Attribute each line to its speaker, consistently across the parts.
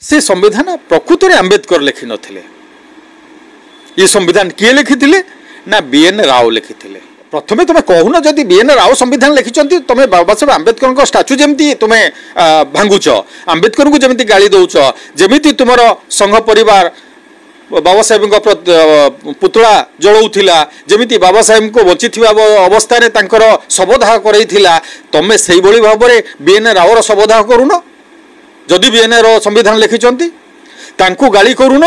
Speaker 1: से संविधान प्रकृत में आंबेडकर लिखि नथिले। ये संविधान किए लिखिथिले ना बीएन राव लिखिथिले। प्रथमे तुम कहून जदि बीएन राव संविधान लिखिंट तुम बाबा साहेब आंबेडकर स्टाच्यू जमी तुम भांगुच आंबेडकर को जमी गाड़ी दौच जमी तुम संघ परिवार बाबा साहेब पुतला जलाऊला जमी बाबा साहेब को बची अवस्था शवदाह कर तुम से भाव में बीएन रावर शवदाह करून जदि बीएन राव संविधान लिखिंट गाड़ी करून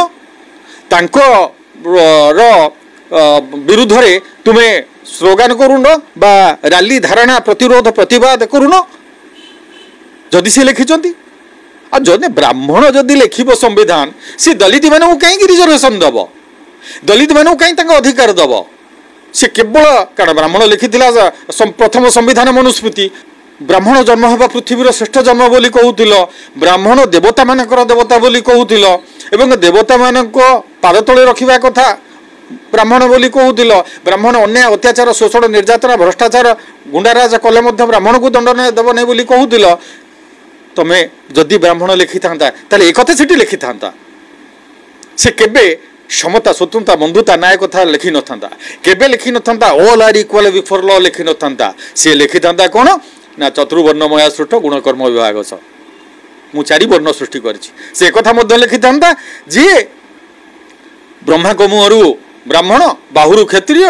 Speaker 1: विरुद्ध रे तुम्हें स्लोगान करून बा रैली धारणा प्रतिरोध प्रतिवाद करून जदि से लिखिंट जदि ब्राह्मण जदि लिखिब संविधान सी दलित मानू कहीं रिजर्वेशन दब दलित मानू कहीं अधिकार दब सी केवल कारण ब्राह्मण लिखि प्रथम संविधान मनुस्मृति ब्राह्मण जन्म होगा पृथ्वीर श्रेष्ठ जन्म बोली कहूल ब्राह्मण देवता मानकर देवता बोली कहूल एवं देवता मानक पाद तले रखा कथा ब्राह्मण बोली कहूल ब्राह्मण अन्याय अत्याचार शोषण निर्यातना भ्रष्टाचार गुंडाराज कले ब्राह्मण को दंड देव नहीं बोली कहूल तुम्हें जदि ब्राह्मण लिखि था एक कथा से लिखि था से केबे समता स्वतंत्रता बंधुता न्याय कथा लिखि न था केबे लिखि न था all are equal before law लिखि न था सी लिखि था कौन ना चतुर्वर्णमया सृष्ट गुणकर्म विभाग मु चारि वर्ण सृष्टि कर कथा लिखि था जी ब्रह्मा को मुहरु ब्राह्मण बाहुरु क्षत्रिय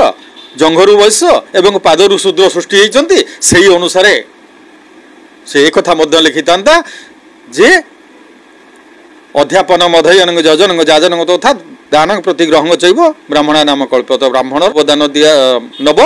Speaker 1: जंघरु वैश्य एवं पादरु शूद्र सृष्टि होती से अनुसार से एक कथा लिखि था जे अध्यापन मधयन जजन जाजन तथा दान प्रतिग्रह चैब ब्राह्मण नाम कल्पत ब्राह्मण प्रदान दिया नब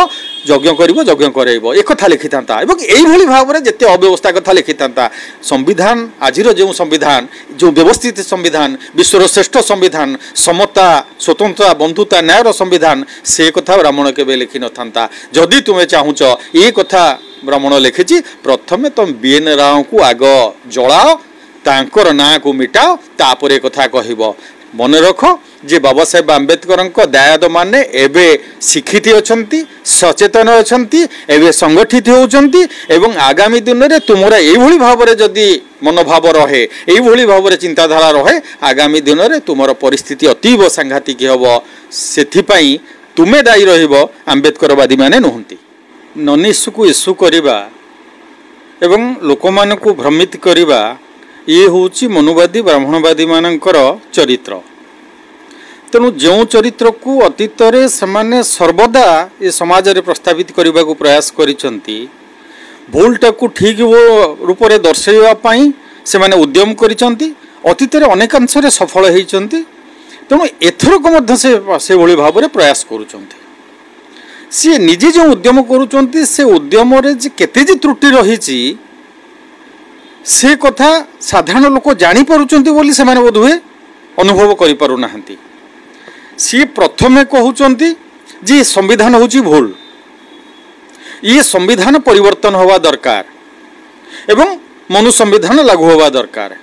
Speaker 1: यज्ञ कर एक कथा लिखि था यही भाव में जिते अव्यवस्था कथा लिखि था संविधान आज जो संविधान जो व्यवस्थित संविधान विश्वर श्रेष्ठ संविधान समता स्वतंत्रता बंधुता न्यायर संविधान से कथा ब्राह्मण के लिखि न था जदि तुम्हें चाहूच ये कथा ब्राह्मण लिखी प्रथमे तुम बीएन राव को आग जलाओ तांकर ना को मिटाओ तापर कथा कह मन रख जे बाबा साहेब आंबेडकर दायाद माने एबे शिक्षित अछंती सचेतन अछंती एबे संगठित होउछंती एवं आगामी दिन में तुमरा एभली भाव में जदि मनोभाव रहे एभली भाव में चिंताधारा रहे आगामी दिन में तुमर परिस्थिति अतीव सांघातिक हब सेथिपाई तुमे दायी रहिबो आंबेडकरवादी माने नहंती नन इस्यू को इस्यू करवा एवं लोक मान को भ्रमित करवा ये हूँ मनुवादी ब्राह्मणवादी मानकर चरित्र तेणु जो चरित्र को अतीत से सर्वदा ये समाज रे प्रस्तावित करने को प्रयास करिसंती भूलटा को ठीक वो रूप में दर्शाइवाई से माने उद्यम करिसंती अतीत अनेकांश सफल होती तेणु एथरक से भली भाव में प्रयास करुचंती सी निजे जो उद्यम करुचंती से उद्यम केते जे त्रुटि रही से कथा साधारण लोक जानीपारुचंती बोली से माने बोध हुए अनुभव करि पारु नाहंती सी प्रथमे कहउचंती जे संविधान होची भूल ये संविधान परिवर्तन होवा दरकार एवं मनु संविधान लागू होवा दरकार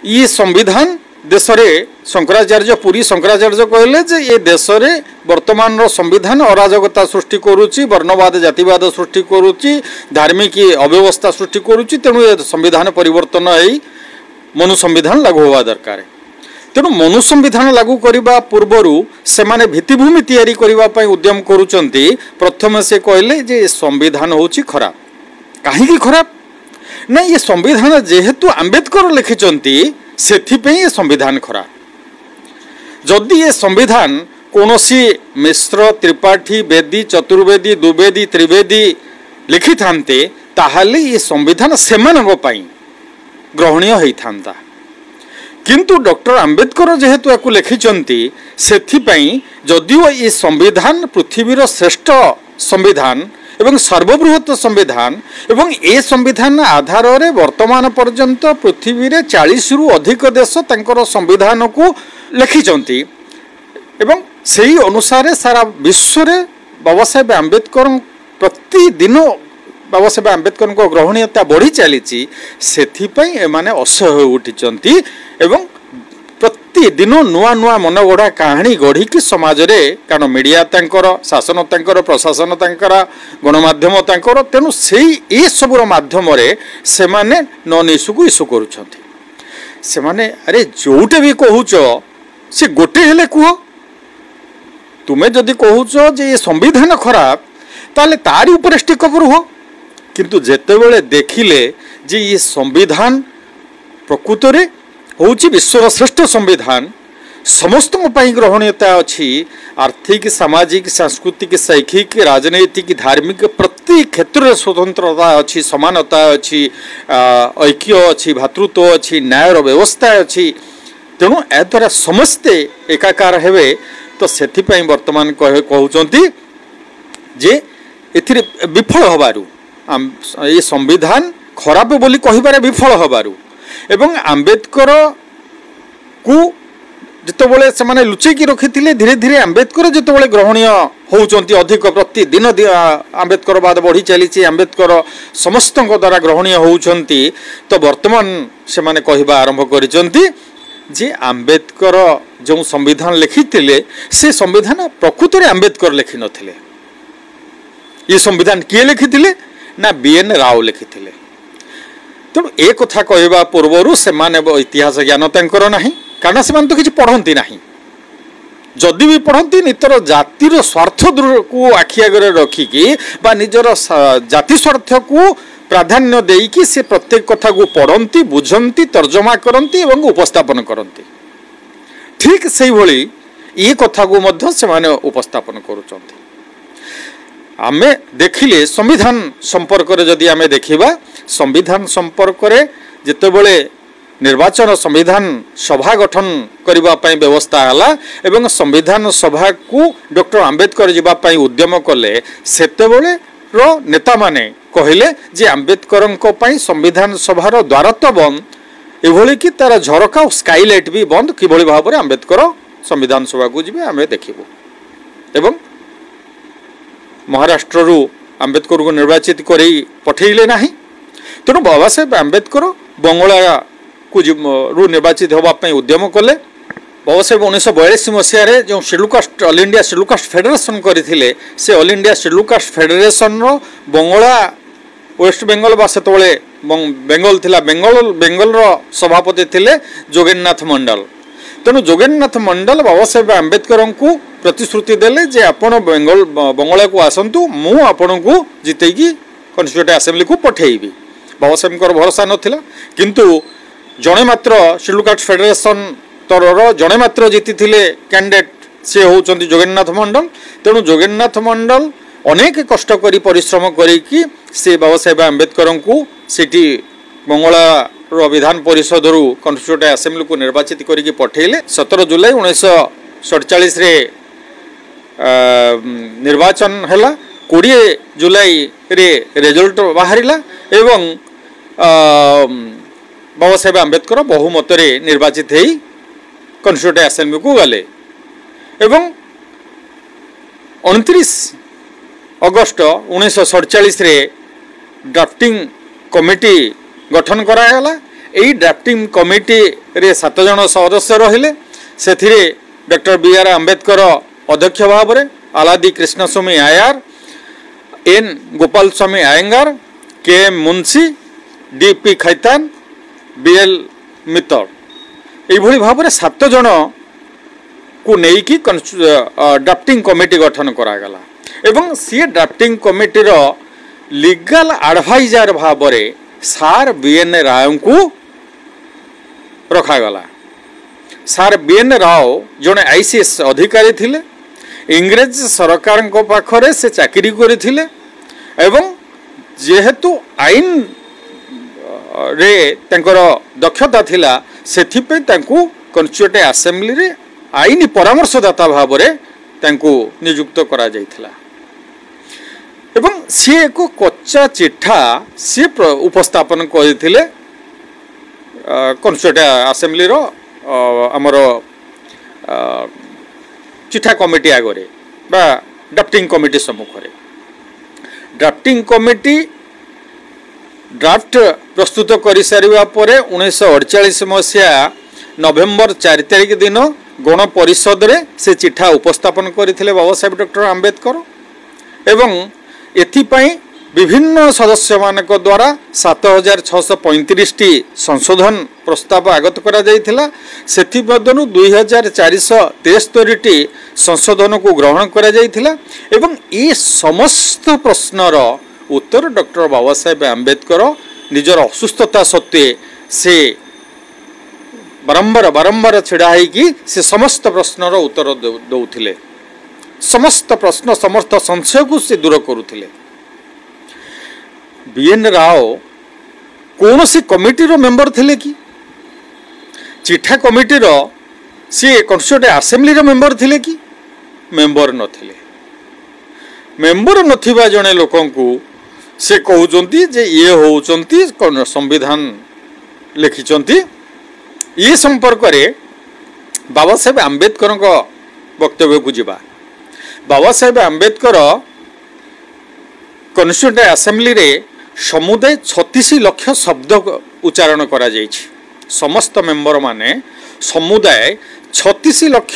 Speaker 1: ये संविधान देश रे शंकराचार्य पुरी शंकराचार्य कहले जे ये देश रे वर्तमान संविधान अराजकता सृष्टि करुच्ची वर्णवाद जातिवाद सृष्टि करुच्ची धार्मिक अव्यवस्था सृष्टि करुच्ची तेणु ये संविधान परिवर्तन है मनु संविधान लागू होवा दरकार तेणु मनु संविधान लागू करने पूर्वर से माने भित्तिभूमि तैयारी करने उद्यम करुचंती प्रथम से कहले जे संविधान होची खराब कहीं खराब ना ये संविधान जेहेतु आंबेडकर लिखिंट से संविधान खराब जदि ये संविधान कौनसी मिश्र त्रिपाठी वेदी चतुर्वेदी द्विवेदी त्रिवेदी लिखि थांते ताहले ये संविधान सेमानक पई ग्रहणीय होइथांता किंतु डॉक्टर आंबेडकर जेहेतु याकु लिखिचंती सेथिपई जदिओ ये संविधान पृथ्वीर श्रेष्ठ संविधान एवं सर्वबृहत संविधान एवं ए संविधान आधार रे वर्तमान पर्यंत पृथ्वी रे 40 रु अधिक देश तंकर संविधान को लिखिचंती एवं सही अनुसार सारा विश्व रे बाबा साहेब आंबेडकर प्रतिदिन बाबा साहेब आंबेडकर को ग्रहणीयता बढ़ी चली सेथिपई एमाने असह्य उठिचंती एवं प्रतिदिन नुआ नुआ मन गढ़ा कहानी गढ़ी कि समाज रे कारण मीडिया तांकर शासन तांकर प्रशासन तांकर गणमाध्यम तांकर तेणु से सबुर माध्यम से माने नन इस्यू को इस्यू करुछंती से माने अरे जोटे भी कहूच से गोटे हेले कह तुम्हें जदि कहूच जे ये संविधान खराब ताले तारी ऊपर स्टिक अप रुह किंतु जेतेबेले देखिले जे ये संविधान प्रकृत रे होउची विश्वर श्रेष्ठ संविधान समस्त ग्रहणीयता अच्छी आर्थिक सामाजिक सांस्कृतिक शैक्षिक राजनैतिक धार्मिक प्रति क्षेत्र में स्वतंत्रता अच्छी समानता अच्छी ऐक्य अच्छी भातृत्व अच्छी न्यायर व्यवस्था अच्छी तेणु ए द्वारा समस्ते एकाकार हेबे तो सेथिपाई वर्तमान कहउचंती जे एथिरे विफल हबारु ये संविधान खराब बोली कहिबारे विफल हबारु एवं आंबेडकर को जितेबाला से लुचेकी रखी धीरे धीरे आंबेडकर जितेबाला ग्रहणीय होउचंती अधिक प्रतिदिन आंबेडकरवाद बढ़ी चली आंबेडकर समस्त द्वारा ग्रहणीय होउचंती तो वर्तमान से माने कहबा आरंभ करिसंती जे आंबेडकर जो संविधान लिखिथिले से संविधान प्रकृत रे आंबेडकर लिखि नथिले ये संविधान किए लिखिथिले ना बीएन राव लिखिथिले तेणु ए कथा कहबा पूर्वरु से माने इतिहास ज्ञान तांकर नाही कारण से तो किसी पढ़ती ना जदि भी पढ़ती नितर जातिर स्वार्थ को आखि आगे रखिकी निजर जाति स्वार्थ को प्राधान्य देकी से प्रत्येक कथा को पढ़ती बुझंती तर्जमा करती एवं उपस्थापन करती ठीक से भली ये कथा को मध्य से माने उपस्थापन करुचंती आमे देखिले संविधान संपर्क रे जदि आमे देखिबा संविधान संपर्क रे जेतेबेले निर्वाचन संविधान सभा गठन करने व्यवस्था है एवं संविधान सभा को डॉक्टर आंबेडकर जावाई उद्यम कले सेतेबेले नेता माने कहले जे आंबेडकर संविधान सभार द्वार तो बंद एभली कि तार झरका स्काईलाइट भी बंद किभली भाव में आंबेडकर संविधान सभा को जी आम देखिबू एवं महाराष्ट्र आंबेडकर को निर्वाचित कर पठेले ना तेणु बाबा साहेब आंबेडकर बंगला को निर्वाचित होगापी उद्यम कले बाबा साहेब 1942 मसीह जो शेड्यूल कास्ट ऑल इंडिया शेड्यूल कास्ट फेडरेशन करते से ऑल इंडिया शेड्यूल कास्ट फेडरेशन बंगला वेस्ट बेंगल बा से बेंगल थिला बेंगल सभापति थिले जोगेन्नाथ मंडल तेणु जोगेन्नाथ मंडल बाबा साहेब आंबेडकर को प्रतिश्रुति देले जे आपण बंगला को आसतु मु आपण को जितेकी कन्स्टिट्यूएंट असेंबली को पठेबी बाबा साहेब भरोसा नथिला किंतु जड़े मात्र शेड्यूल कास्ट फेडरेशन तरर जड़े मात्र जीति कैंडिडेट सी होउचंती जोगेन्नाथ मंडल तेणु जोगेन्नाथ मंडल अनेक कष्ट करी परिश्रम करी से बाबा साहेब आंबेडकर को सिटी बंगला विधान परिषद कन्स्टिट्यूएंट असेंबली को निर्वाचित करके पठेले 17 जुलाई 1947 रे निर्वाचन है 20 जुलाई रे रिजल्ट बाहरिला एवं बाबा साहेब आंबेडकर बहुमत निर्वाचित हो कन्स्टिट्यूएंट असेंबली को गले एवं 29 अगस्त 1947 रे ड्राफ्टिंग कमिटी गठन करागला यही ड्राफ्टिंग कमिटी रे 7 जन सदस्य रहिले से डॉक्टर बी.आर. आंबेडकर अध्यक्ष भाव में आलादी कृष्णस्वामी आयार एन गोपाल स्वामी आयंगार के.एम. मुंशी डी.पी. खैतान बी.एल. मित्तल यही भाव में 7 जन को लेकिन ड्राफ्टिंग कमिटी गठन करागला एवं सी ड्राफ्टिंग कमिटी लीगल एडवाइजर भाव में सार बी.एन. राव को रखागला सार बी.एन. राव जड़े आईसीएस अधिकारी थिले इंग्रेज सरकार पाखरे से चाकरी करथिले एवं जेहेतु आईन रे तंकर दक्षता थिला सेथिपे तांकु कन्स्टिट्यूएंट असेंबली रे आईन परामर्शदाता भाव में तांकु नियुक्त करा जायथिला एवं सी एक कच्चा चिठा सी उपस्थापन करथिले कन्स्टिट्यूएंट असेंबली रो आमर चिठा कमिटी आगरे बा ड्राफ्टिंग कमिटी सम्मुख रे ड्राफ्टिंग कमिटी ड्राफ्ट प्रस्तुत कर सारिबा परे 1948 मसीहा नवेम्बर 4 तारिख दिन गण परिषद रे से चिठा उपस्थापन करथिले बाबा साहेब डॉक्टर आंबेडकर एवं एथिपाई विभिन्न सदस्य मानक द्वारा 7635 संशोधन प्रस्ताव आगत करा जाइथिला। सेथि मध्यनु 2473 संशोधन को ग्रहण करा जाइथिला एवं ये समस्त प्रश्नर उत्तर डॉक्टर बाबा साहेब आंबेडकर निजर असुस्थता सत्वे से बारंबार बारंबार छिड़ा होगी से समस्त प्रश्नर उत्तर दौथिले। समस्त प्रश्न समस्त संशय को से दूर करुथिले। बीएन राव कौन सी कमिटी रो मेंबर थिले कि चिठा कमिटी रो सी कॉन्स्टिट्यूएंट असेंबली रो मेंबर थिले कि मेंबर नथिले। मेंबर नथिबा जने लोकन को से कहउचंती जे ये होउचंती संविधान लिखिचंती। ये संपर्क रे बाबा साहेब आंबेडकर को वक्तव्य को जिबा। बाबा साहेब आंबेडकर कॉन्स्टिट्यूएंट असेंबली रे समुदाय 36 लाख शब्द उच्चारण करा जाइछि। समस्त मेंबर माने समुदाय 36 लाख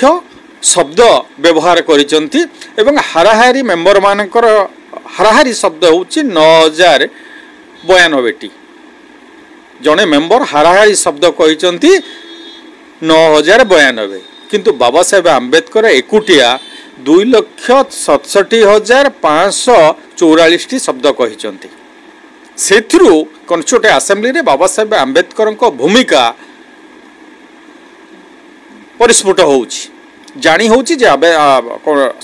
Speaker 1: शब्द व्यवहार करिसंती एवं हाराहारी मेंबर मानकर हाराहारी शब्द होछि 9092टी। जने मेंबर हाराहारी शब्द कहिसंती 9092 किंतु बाबा साहेब आंबेडकर एकुटिया 2,67,544 शब्द कहिसंती। सेथिरु कॉन्स्टिट्यूएंट असेंबली रे बाबा साहेब आंबेडकर को भूमिका परिस्फुट होउछि जानी होउछि जे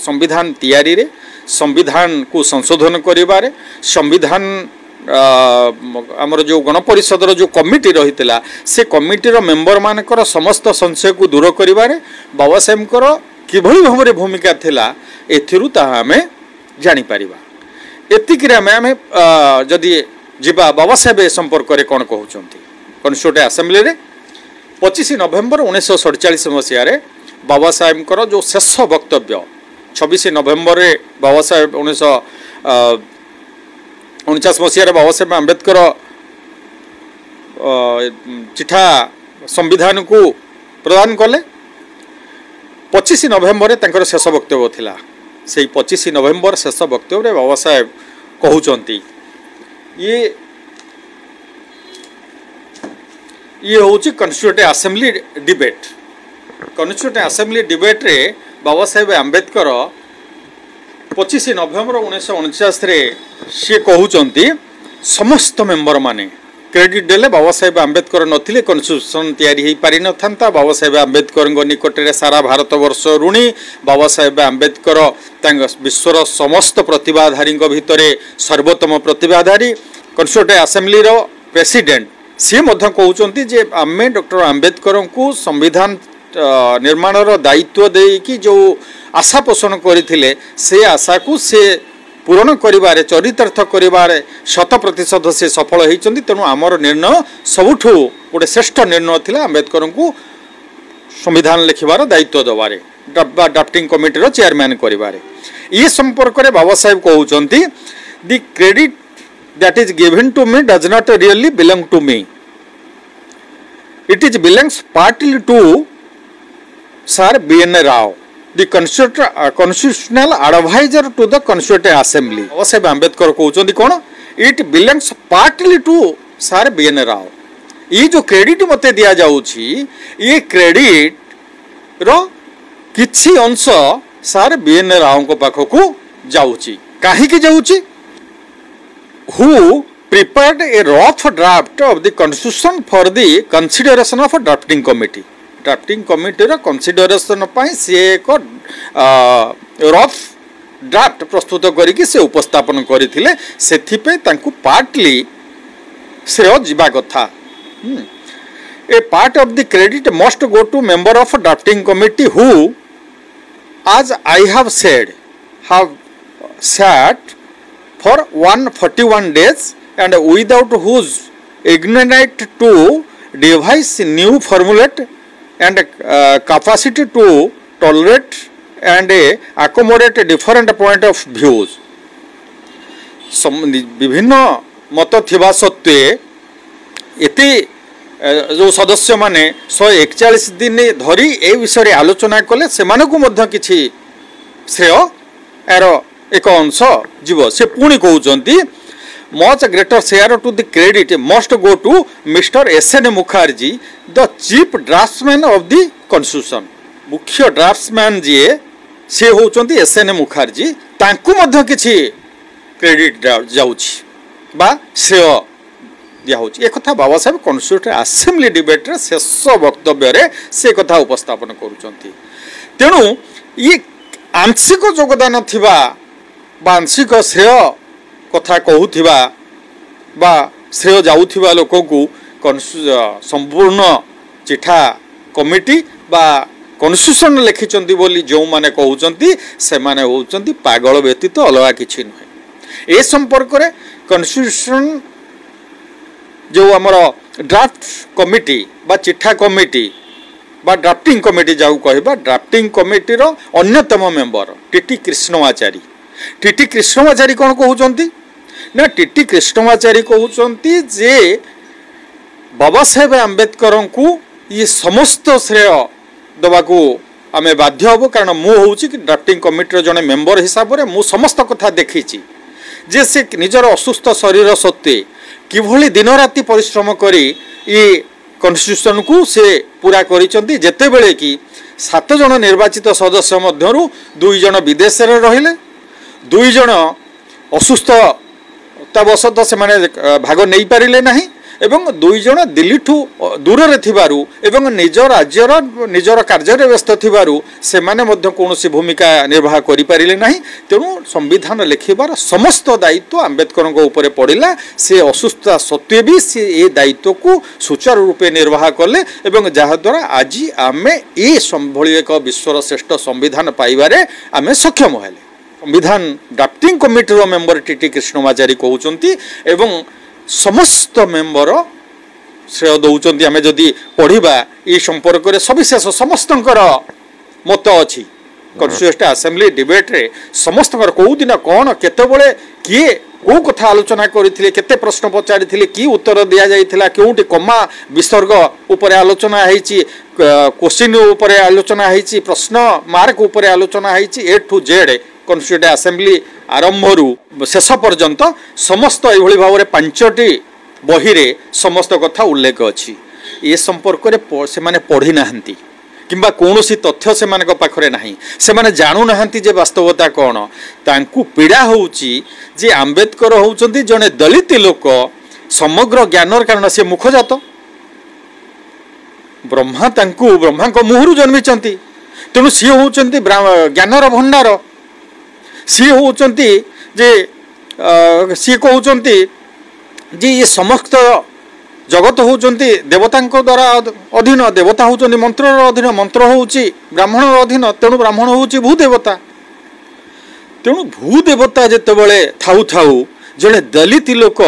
Speaker 1: संविधान तैयारी रे संविधान को संशोधन करिबारे संविधान आमर जो गणपरिषद जो कमिटी रही से कमिटीर मेंबर मानकर समस्त संशय को दूर करिबारे बाबा साहेबकर किभली भाव भूमिका थिला एथिरु ताहा आमे जानि परिबा। एतिक रे आमे जदि जिबा बाबा साहेब संपर्क रे कोन कहउचंती। कॉन्स्टिट्यूएंट असेंबली रे 25 नवेम्बर 1947 मसीह रे बाबा साहेबकर जो शेष वक्तव्य 26 नवेम्बर रे बाबा साहेब 1949 मसीह रे बाबा साहेब आंबेडकर चिठा संविधान को प्रदान कले। 25 नवेम्बर रे तांकर शेष वक्तव्य थिला। से 25 नवेम्बर शेष वक्तव्य रे बाबा साहेब कहउचंती ये होची constituent assembly debate. Constituent assembly debate रे बाबा साहेब आंबेडकर 25 नवेम्बर 1949 रे से कहउचंती समस्त मेंबर माने क्रेडिट देले बाबा साहेब आंबेडकर नथिले कॉन्स्टिट्यूशन तैयारी हेई पारि नथांता। बाबा साहेब आंबेडकर निकट रे सारा भारत वर्ष ऋणी। बाबा साहेब आंबेडकर विश्वर समस्त प्रतिभाधारी भितरे सर्वोत्तम प्रतिभाधारी। कॉन्स्टिट्यूएंट असेंबली रो प्रेसिडेंट सी मध्य कहउचंती जे आमे डॉक्टर आंबेडकर को संविधान निर्माण दायित्व देकी जो आशा पोषण करथिले से आशा को से पूरण करिबारे चरितार्थ करिबारे 100% से सफल होइचंती। तेणु आमर निर्णय सबुठु गोटे श्रेष्ठ निर्णय थिला आंबेडकर को संविधान लिखिबार दायित्व दबारे ड्राफ्टिंग कमिटी रो चेयरमैन करिबारे। ये संपर्क रे बाबा साहेब कहउचंती the credit that is given to me does not really belong to me. It is belongs partly to sir BN Rau the constitutional advisor to the constituent assembly। Baba Saheb Ambedkar कहउचंती कोन it belongs partly to sir BN Rau. ये जो credit मते दिया जाउछि ये credit रो किछि अंश sir BN Rao को पाखकु जाउछि। काहे कि जाउछि who prepared a rough draft of the constitution for the consideration of a drafting committee। Drafting committee रो कंसीडरेशन पाई से एक रफ ड्राफ्ट प्रस्तुत करिकि से उपस्थापन करथिले। सेथिपे तांकु पार्टली श्रेय जिबा कथा। A part of the credit must go to member of drafting committee who as I have said have sat for 141 days and without whose ignorant to devise new formulate and capacity to tolerate and accommodate different point of views। विभिन्न मत थिबा सत्वे एते जो सदस्य माने 141 दिन धरी ए विषय रे आलोचना कले सेमानकु मध्य किछि श्रेय एरो एक अंश जीव। से पुणी कहउचंती much greater share to the credit must go to Mr. S.N. Mukherjee, the chief draftsman of the constitution. मुख्य ड्राफ्ट्समैन जी से होचंती S.N. मुखर्जी तांकु मध्य किछि क्रेडिट जाउछि बा श्रेय दिया होछि। एक कथा Baba Saheb constitution assembly debate रे शेष वक्तव्य रे से कथा उपस्थापन करूचंती। तेणु ये आंशिक योगदान थिबा बा आंशिक श्रेय कथा कहूथिबा बा श्रेय जाउथिबा लोक को संपूर्ण चिठा कमिटी बा कॉन्स्टिट्यूशन लिखिचंती बोली जो माने कहउचंती से माने होउचंती पागल व्यतीत अलगा किछि नहे। ए संपर्क रे कॉन्स्टिट्यूशन जो आमर ड्राफ्ट कमिटी बा चिठा कमिटी बा ड्राफ्टिंग कमिटी जाऊ कहबा ड्राफ्टिंग कमिटी रो अन्यतम मेंबर टीटी कृष्णमाचारी। टीटी कृष्णमाचारी कोन कहउचंती ना टीटी कृष्णमाचारी कहउचंती जे बाबा साहेब आंबेडकर को ये समस्त श्रेय दबाकू आमे बाध्य हबो कारण मु होउची कि ड्राफ्टिंग कमिटी जने मेंबर हिसाब रे मु समस्त कथा देखिची जे से निजर असुस्थ शरीर सत्वे किभली दिन राति परिश्रम करी ये कॉन्स्टिट्यूशन को से पूरा करिसंती। जेते बेले कि 7 जन निर्वाचित सदस्य मध्यरु 2 जन विदेश रे रहिले, 2 जन असुस्थतावशत से माने भाग नहीं पारिले नहीं एवं 2 जन दिल्ली ठू दूर रे थिबारु एवं निज राज्यर निजर कार्य व्यस्त थिबारु से माने मध्य कोनोसी भूमिका निर्वाह करि पारिले नहीं। तेणु संविधान लिखिबार समस्त दायित्व आंबेडकर ऊपर पड़िला। से असुस्थता सत्वे भी से ए दायित्व को सुचारू रूपे निर्वाह कले एवं जहा द्वारा आज आमे ए संभली एक विश्वर श्रेष्ठ संविधान पाइबारे आमे सक्षम हेले। संविधान drafting committee member TT Krishnamachari कहउचंती एवं समस्त मेंबर श्रेय दौरान आम जदि पढ़ा ये संपर्क में सविशेष समस्त मत अच्छी कॉन्स्टिट्यूशन असेंबली डिबेट रे समस्त कौ दिन कौन केतबले किए कौ कथा आलोचना करते केते प्रश्न पचारि कि उत्तर दि जाइथिला केउटी कमा विसर्ग उपर आलोचना होईची क्वेश्चन उपर आलोचना होईची प्रश्न मार्क उपर आलोचना होईची ए टू जेड कॉन्स्टिट्यूशन असेंबली आरंभ शेष पर्यंत समस्त यही भाव में 5टी बही रे समस्त कथा उल्लेख अच्छी। ये संपर्क में से माने पढ़ी नाहंती किंबा कौनसी तथ्य से माने पाखरे नहीं से माने जानू नाहंती जे वास्तवता कौन तांकु पीड़ा होउची जे आंबेडकर होउचंती जने दलित लोक समग्र ज्ञानर कारण से मुखजात ब्रह्मा तांकु ब्रह्मा को मुहरु जन्मिचंती। तेणु सी होउचंती ज्ञानर भंडार सी होउचंती जे सी कहउचंती जे ये समस्त जगत होउचंती देवतांको द्वारा अधीन देवता होउचंती मंत्र अधीन मंत्र होउची ब्राह्मण अधीन तेणु ब्राह्मण होउची भूदेवता। तेणु भूदेवता जेतेबेले थाउ थाउ जड़े दलित लोक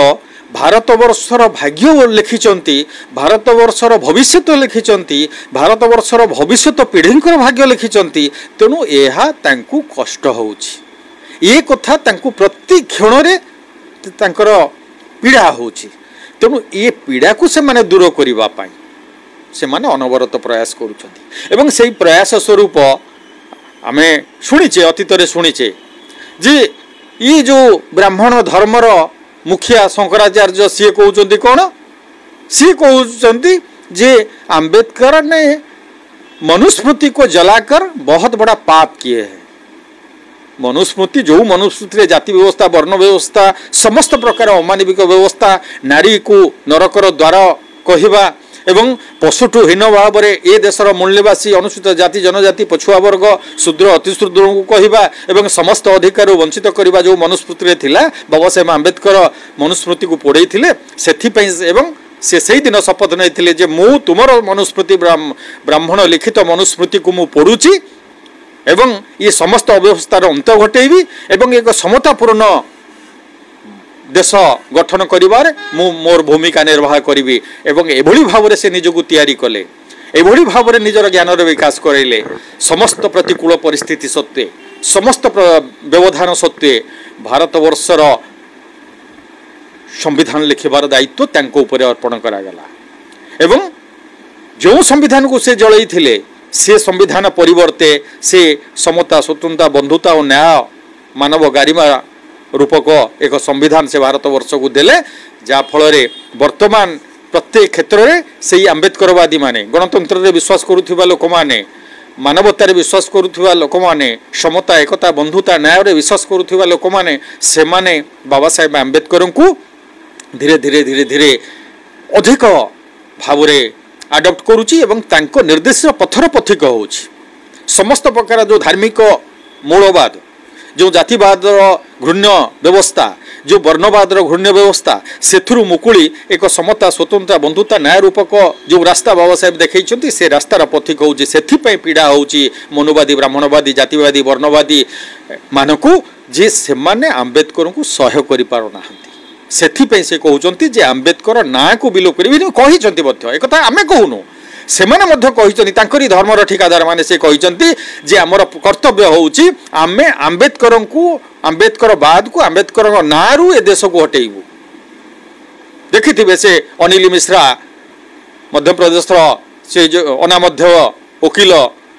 Speaker 1: भारतवर्षर भाग्य लिखिचंती भारतवर्षर भविष्य लिखिचंती भारतवर्षर भविष्य पीढ़ींकर भाग्य लिखिचंती। तेणु एहा तांकु कष्ट होउची ये कथा तांकु प्रति क्षण रे तांकर पीड़ा होउची। तेणु ये पीड़ा को से माने दूर करिबा पाई से माने अनवरत प्रयास करूछंती एवं सेही प्रयास स्वरूप आमे शुणीचे अतीत रे शुणीचे जे ये जो ब्राह्मण धर्मर मुखिया शंकराचार्य सी कहउचंती कौन सी कहउचंती जे आंबेडकर ने मनुस्मृति को जलाकर बहुत बड़ा पाप किए हैं। मनुस्मृति जो मनुस्मृति जाति व्यवस्था वर्ण व्यवस्था समस्त प्रकार अमानविक व्यवस्था नारी को नरकर द्वार कहवा एवं पशुठू हीन भाव में ए देशर मूल्यवासी अनुसूचित जाति जनजाति पछुआ वर्ग शूद्र अतिशूद्र को कहवा एवं समस्त अधिकार वंचित करने जो मनुस्मृति थिला बाबा साहेब आंबेडकर मनुस्मृति को पढ़े से एवं से दिन शपथ नहीं मु तुमर मनुस्मृति ब्राह्मण लिखित मनुस्मृति को मु पढ़ुची एवं ये समस्त अव्यवस्थार अंत घटेबी एवं एक समतापूर्ण देश गठन करिबार मु मोर भूमिका निर्वाह करी एवं एभली भाव से निजको तैयारी कले एभली भाव में निजर ज्ञानर विकास करैले समस्त प्रतिकूल परिस्थिति सत्वे समस्त व्यवधान सत्वे भारतवर्षर संविधान लिखिबार दायित्व तांको उपरे अर्पण करागला एवं जो संविधान को से जलई थिले से संविधान परिवर्ते से समता स्वतंत्रता बंधुता और न्याय मानव गारिमा रूपक एक संविधान से भारत वर्ष को देले जहाँ फल वर्तमान प्रत्येक क्षेत्र में से आंबेडकरवादी माने गणतंत्र रे विश्वास करुवा लोक माने मानवतार विश्वास करुवा लोक माने समता एकता बंधुता न्याय रे विश्वास करुवा लोक माने से माने बाबा साहेब आंबेडकर को धीरे धीरे धीरे धीरे अधिक भाव आडप्ट करुच्ची एवं तांको निर्देश पथर पथिक होउछि समस्त प्रकार जो धार्मिक मूलवाद जो जातिवाद घृण्य व्यवस्था जो वर्णवाद घृण्य व्यवस्था से मुकुली एक समता स्वतंत्रता बंधुता न्याय रूपक जो रास्ता बाबा साहेब देखते से रास्तार पथिक होउछि सेथिपई पीड़ा होउछि मनुवादी ब्राह्मणवादी जातिवादी वर्णवादी मानकु जे से माने आंबेडकर को सहय करि पारो नाहंती सेथिपई से कहउचंती जे आंबेडकर ना को विलोप करिबि कहिचंती मध्य एक कथा आमे कहूनु सेमाने मध्य कहिचंती तांकरी धर्मर ठिकादार माने से कहिचंती जे हमर कर्तव्य होउछि आमे आंबेडकर बाद को आंबेडकर नारू ए देश को हटेइबु देखिथिबे से अनिल मिश्रा मध्य प्रदेश से जो अनामध्य वकील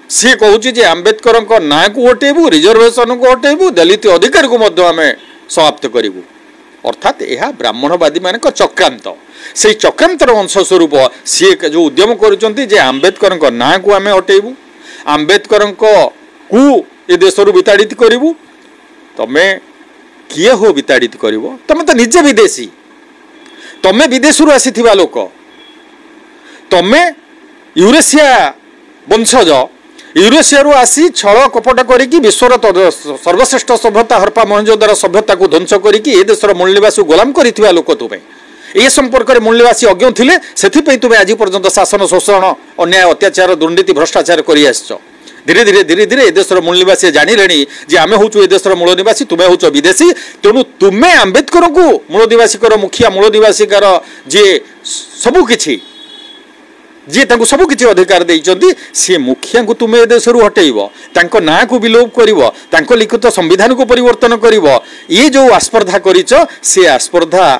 Speaker 1: सी कहूछि जे आंबेडकर ना को हटेइबु रिजर्वेशन को हटेइबु दलित अधिकार को मध्य आमे समाप्त करिबु अर्थात यह ब्राह्मणवादी मान चक्रांत से चक्रांतर अंश स्वरूप सी जो उद्यम कर आंबेडकर ना को आम हटेबू आंबेडकर को ए देश विताड़ित करूँ तमें किए हो विताड़ित कर तमें तो निजे विदेशी तमें विदेश आसी लोक तमें यूरेशिया वंशज यूरेशिया आसी छल कपट करी विश्वर सर्वश्रेष्ठ सभ्यता हरपा मोहनजोदार सभ्यता को ध्वंस करी देशर मूलनिवासी गोलाम कर लोक तुम्हें ए संपर्क में मूलनिवासी अज्ञ थे से तुम्हें आज पर्यंत शासन शोषण अन्याय अत्याचार दुर्नीति भ्रष्टाचार कर धीरे धीरे धीरे धीरे ए देशर मूलनिवासी जानिले जे आम हूँ ए देशर मूलनिवासी तुम्हें हूँ विदेशी तेणु तुम्हें आंबेडकर को मूलनिवासिकर मुखिया मूलनिवासिकार जी सबुकिछि जी सबू किसी अधिकार देइचंती सी मुखिया को तुम्हें ए देश हटेब तांको ना को विलोप करिवो लिखित संविधान को परिवर्तन करिवो ये जो आस्पर्धा करिच से आस्पर्धा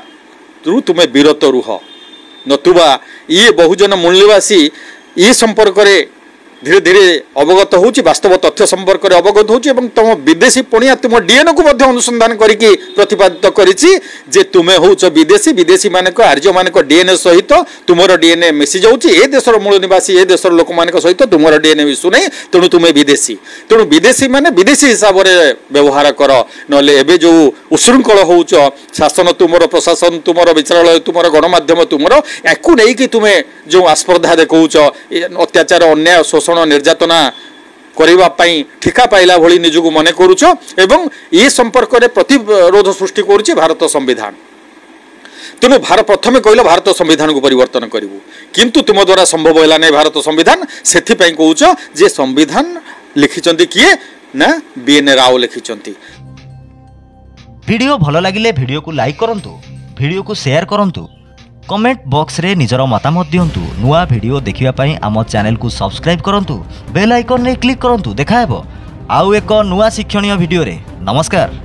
Speaker 1: रु तुम्हें विरत रुह नतुबा ये बहुजन मूलनिवासी ये संपर्क रे धीरे धीरे अवगत होउची वास्तव तथ्य संपर्क रे अवगत होउची एवं तुम विदेशी पणिया तुम डीएनए को मध्य अनुसंधान करिकी प्रतिपादित करिछि जे तुमे होउच विदेशी विदेशी मानक आर्य मानक डीएनए सहित तुमर डीएनए मिसी जाउची ए देशर मूल निवासी ए देशर लोक मानक सहित तुमर डीएनए मिसु नै तेणु तुमे विदेशी तेणु विदेशी माने विदेशी हिसाब रे व्यवहार कर नले एबे जो उशृंखल होउच शासन तुमर प्रशासन तुमर विचारालय तुमर गणमाध्यम तुमर याकु नै कि तुमे जो आस्पर्धा देखौच अत्याचार अन्याय शोषण निर्यातना करने ठिका पाइला भली निजको मन करुच एवं ये संपर्क में प्रतिरोध सृष्टि करुच्ची भारत संविधान तेणु प्रथम कहल भारत संविधान को परिवर्तन करूँ किंतु तुम द्वारा संभव है नहीं भारत संविधान से कहूच जे संविधान लिखिं किए ना बीएन राव लिखिं।
Speaker 2: वीडियो भल लगिले वीडियो को लाइक करंतु वीडियो को शेयर करंतु कमेंट बॉक्स रे निजर मतामत दियंतु नुआ वीडियो देखिबा पई आम चैनल को सब्सक्राइब करंतु बेल आइकन रे क्लिक करंतु देखाहेबो आउ एक नुआ शिक्षणीय वीडियो रे। नमस्कार।